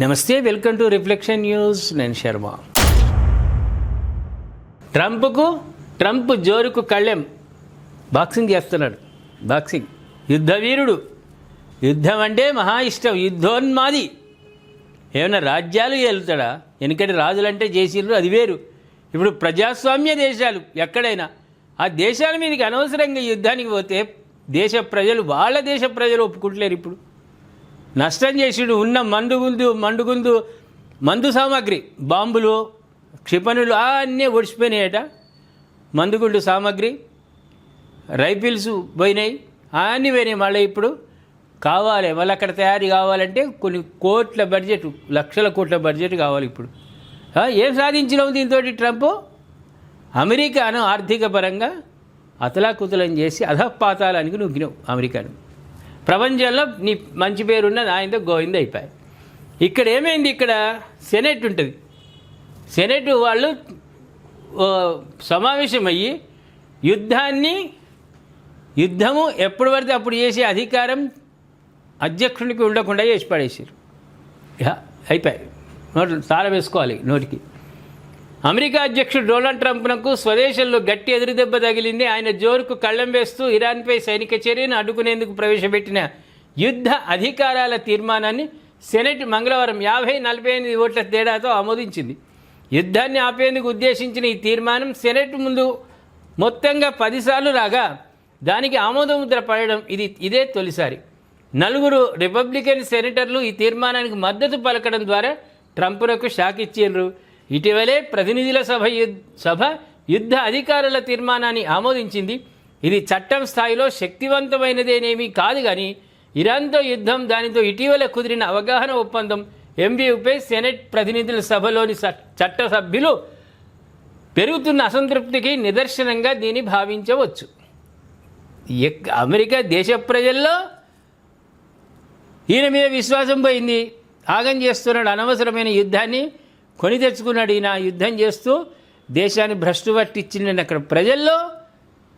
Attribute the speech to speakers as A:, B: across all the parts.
A: నమస్తే, welcome to reflection news. నేను Sharma. Trump జోరుకు కళ్ళెం boxing చేస్తున్నాడు. బాక్సింగ్ యుద్ధవీరుడు. యుద్ధం అంటే మహా ఇష్టం, యుద్ధోన్మాది. ఏమైనా రాజ్యాలు ఏలుతాడా? వెనుకటి రాజులంటే చేసిర్రు, అది వేరు. ఇప్పుడు ప్రజాస్వామ్య దేశాలు ఎక్కడైనా ఆ దేశాల మీదకి అనవసరంగా యుద్ధానికి పోతే దేశ ప్రజలు, వాళ్ళ దేశ ప్రజలు ఒప్పుకుంటలేరు. ఇప్పుడు నష్టం చేసిడు. ఉన్న మందు సామాగ్రి, బాంబులు, క్షిపణులు అన్నీ ఒడిచిపోయినాయట. మందుగుండు సామాగ్రి, రైఫిల్స్ పోయినాయి, అన్నీ పోయినాయి. మళ్ళీ ఇప్పుడు కావాలి, మళ్ళీ అక్కడ తయారీ కావాలంటే కొన్ని కోట్ల బడ్జెట్, లక్షల కోట్ల బడ్జెట్ కావాలి. ఇప్పుడు ఏం సాధించినావు దీంతో? ట్రంప్ అమెరికాను ఆర్థిక పరంగా అతలాకుతలం చేసి అధపాతాలానికి నొక్కినావు. అమెరికాను ప్రపంచంలో నీ మంచి పేరున్నది ఆయనతో గోవింద అయిపోయాయి. ఇక్కడ ఏమైంది? ఇక్కడ సెనెట్ ఉంటుంది. సెనెట్ వాళ్ళు సమావేశమయ్యి యుద్ధము ఎప్పుడు పడితే అప్పుడు చేసే అధికారం అధ్యక్షునికి ఉండకుండా చేసి పడేసారు. అయిపోయాయి. తాళం వేసుకోవాలి నోటికి. అమెరికా అధ్యక్షుడు డొనాల్డ్ ట్రంప్నకు స్వదేశంలో గట్టి ఎదురుదెబ్బ తగిలింది. ఆయన జోరుకు కళ్ళెం వేస్తూ ఇరాన్పై సైనిక చర్యను అడ్డుకునేందుకు ప్రవేశపెట్టిన యుద్ధ అధికారాల తీర్మానాన్ని సెనెట్ మంగళవారం 50-48 ఓట్ల తేడాతో ఆమోదించింది. యుద్ధాన్ని ఆపేందుకు ఉద్దేశించిన ఈ తీర్మానం సెనెట్ ముందు మొత్తంగా 10 సార్లు రాగా దానికి ఆమోదముద్ర పడడం ఇదే తొలిసారి. 4 రిపబ్లికన్ సెనేటర్లు ఈ తీర్మానానికి మద్దతు పలకడం ద్వారా ట్రంప్నకు షాక్ ఇచ్చిండ్రు. ఇటీవలే ప్రతినిధుల సభ యుద్ధ అధికారుల తీర్మానాన్ని ఆమోదించింది. ఇది చట్టం స్థాయిలో శక్తివంతమైనదేనేమీ కాదు, కానీ ఇరాన్తో యుద్ధం, దానితో ఇటీవల కుదిరిన అవగాహన ఒప్పందం ఎంబీయూపై సెనెట్ ప్రతినిధుల సభలోని చట్టసభ్యులు పెరుగుతున్న అసంతృప్తికి నిదర్శనంగా దీన్ని భావించవచ్చు. అమెరికా దేశ ప్రజల్లో ఈయన మీద విశ్వాసం పోయింది. ఆగం చేస్తున్నాడు. అనవసరమైన యుద్ధాన్ని కొని తెచ్చుకున్నాడు. ఈయన యుద్ధం చేస్తూ దేశాన్ని భ్రష్టు పట్టించిన అక్కడ ప్రజల్లో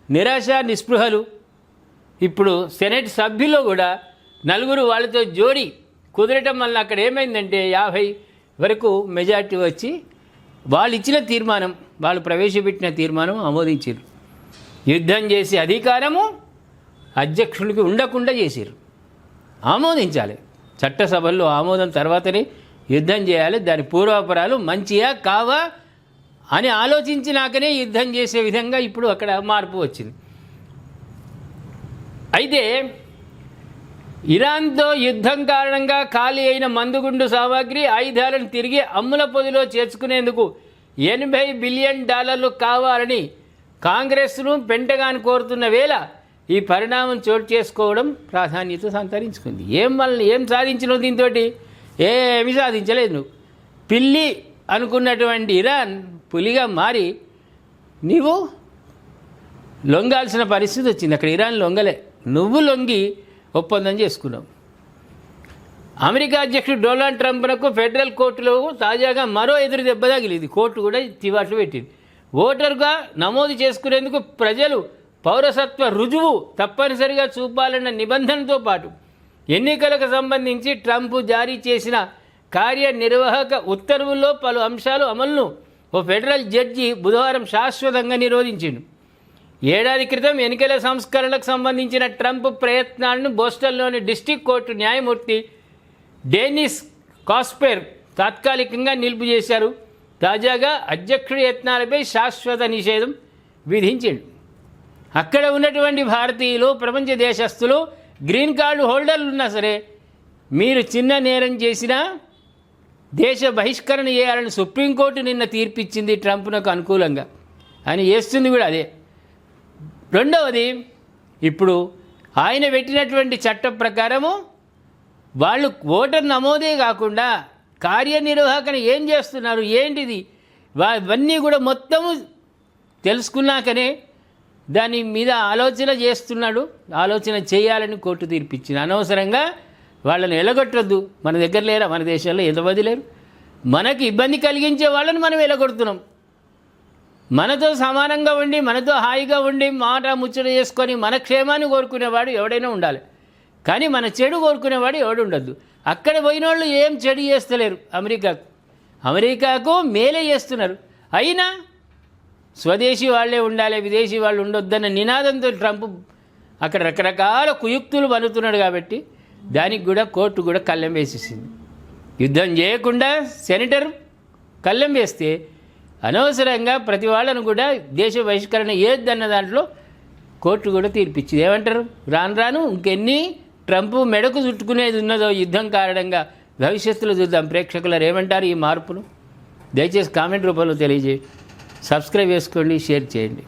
A: నిరాశ, నిస్పృహలు. ఇప్పుడు సెనెట్ సభ్యులు కూడా 4 వాళ్ళతో జోడి కుదరటం వల్ల అక్కడ ఏమైందంటే 50 వరకు మెజార్టీ వచ్చి వాళ్ళు ఇచ్చిన తీర్మానం, వాళ్ళు ప్రవేశపెట్టిన తీర్మానం ఆమోదించారు. యుద్ధం చేసే అధికారము అధ్యక్షుడికి ఉండకుండా చేశారు. ఆమోదించాలి. చట్టసభల్లో ఆమోదం తర్వాతనే యుద్ధం చేయాలి. దాని పూర్వాపరాలు మంచియా కావా అని ఆలోచించినాకనే యుద్ధం చేసే విధంగా ఇప్పుడు అక్కడ మార్పు వచ్చింది. అయితే ఇరాన్తో యుద్ధం కారణంగా ఖాళీ అయిన మందుగుండు సామాగ్రి, ఆయుధాలను తిరిగి అమ్ముల పొదిలో చేర్చుకునేందుకు $80 బిలియన్ కావాలని కాంగ్రెస్ను, పెంటగాన్ కోరుతున్న వేళ ఈ పరిణామం చోటు చేసుకోవడం ప్రాధాన్యత సంతరించుకుంది. ఏం సాధించినావు దీంతో? ఏమీ సాధించలేదు. నువ్వు పిల్లి అనుకున్నటువంటి ఇరాన్ పులిగా మారి నీవు లొంగాల్సిన పరిస్థితి వచ్చింది. అక్కడ ఇరాన్ లొంగలే, నువ్వు లొంగి ఒప్పందం చేసుకున్నావు. అమెరికా అధ్యక్షుడు డొనాల్డ్ ట్రంప్నకు ఫెడరల్ కోర్టులో తాజాగా మరో ఎదురు దెబ్బ తగిలింది. కోర్టు కూడా తివాట్లు పెట్టింది. ఓటరుగా నమోదు చేసుకునేందుకు ప్రజలు పౌరసత్వ రుజువు తప్పనిసరిగా చూపాలన్న నిబంధనతో పాటు ఎన్నికలకు సంబంధించి ట్రంప్ జారీ చేసిన కార్యనిర్వాహక ఉత్తర్వుల్లో పలు అంశాలు అమలును ఓ ఫెడరల్ జడ్జి బుధవారం శాశ్వతంగా నిరోధించిండు. ఏడాది క్రితం ఎన్నికల సంస్కరణలకు సంబంధించిన ట్రంప్ ప్రయత్నాలను బోస్టన్లోని డిస్ట్రిక్ట్ కోర్టు న్యాయమూర్తి డేనిస్ కాస్పెర్ తాత్కాలికంగా నిలుపు చేశారు. తాజాగా అధ్యక్షుడి యత్నాలపై శాశ్వత నిషేధం విధించిండు. అక్కడ ఉన్నటువంటి భారతీయులు, ప్రపంచ దేశస్తులు, గ్రీన్ కార్డు హోల్డర్లు ఉన్నా సరే మీరు చిన్న నేరం చేసినా దేశ బహిష్కరణ చేయాలని సుప్రీంకోర్టు నిన్న తీర్పిచ్చింది ట్రంప్నకు అనుకూలంగా. ఆయన చేస్తుంది కూడా అదే. రెండవది, ఇప్పుడు ఆయన పెట్టినటువంటి చట్టం ప్రకారము వాళ్ళు ఓటర్ నమోదే కాకుండా కార్యనిర్వాహకన ఏం చేస్తున్నారు, ఏంటిది, ఇవన్నీ కూడా మొత్తము తెలుసుకున్నాకనే దాని మీద ఆలోచన చేస్తున్నాడు. ఆలోచన చేయాలని కోర్టు తీర్పిచ్చింది. అనవసరంగా వాళ్ళని ఎలగొట్టద్దు. మన దగ్గర లేరా? మన దేశంలో ఎంతమంది లేరు? మనకి ఇబ్బంది కలిగించే వాళ్ళని మనం ఎలగొడుతున్నాం. మనతో సమానంగా ఉండి, మనతో హాయిగా ఉండి, మాట ముచ్చట చేసుకొని మన క్షేమాన్ని కోరుకునేవాడు ఎవడైనా ఉండాలి. కానీ మన చెడు కోరుకునేవాడు ఎవడు ఉండద్దు. అక్కడ పోయిన వాళ్ళు ఏం చెడు చేస్తలేరు అమెరికాకు మేలే చేస్తున్నారు. అయినా స్వదేశీ వాళ్ళే ఉండాలి, విదేశీ వాళ్ళు ఉండొద్దన్న నినాదంతో ట్రంప్ అక్కడ రకరకాల కుయుక్తులు పన్నుతున్నాడు. కాబట్టి దానికి కూడా కోర్టు కూడా కళ్ళెం వేసేసింది. యుద్ధం చేయకుండా సెనేటర్ కళ్ళెం వేస్తే అనవసరంగా ప్రతి వాళ్ళను కూడా దేశ బహిష్కరణ ఏదన్న దాంట్లో కోర్టు కూడా తీర్పిచ్చింది. ఏమంటారు? రాను రాను ఇంకెన్ని ట్రంప్ మెడకు చుట్టుకునేది ఉన్నదో యుద్ధం కారణంగా భవిష్యత్తులో చూద్దాం. ప్రేక్షకులు ఏమంటారు ఈ మార్పును? దయచేసి కామెంట్ రూపంలో తెలియజేయండి. సబ్స్క్రైబ్ చేసుకోండి, షేర్ చేయండి.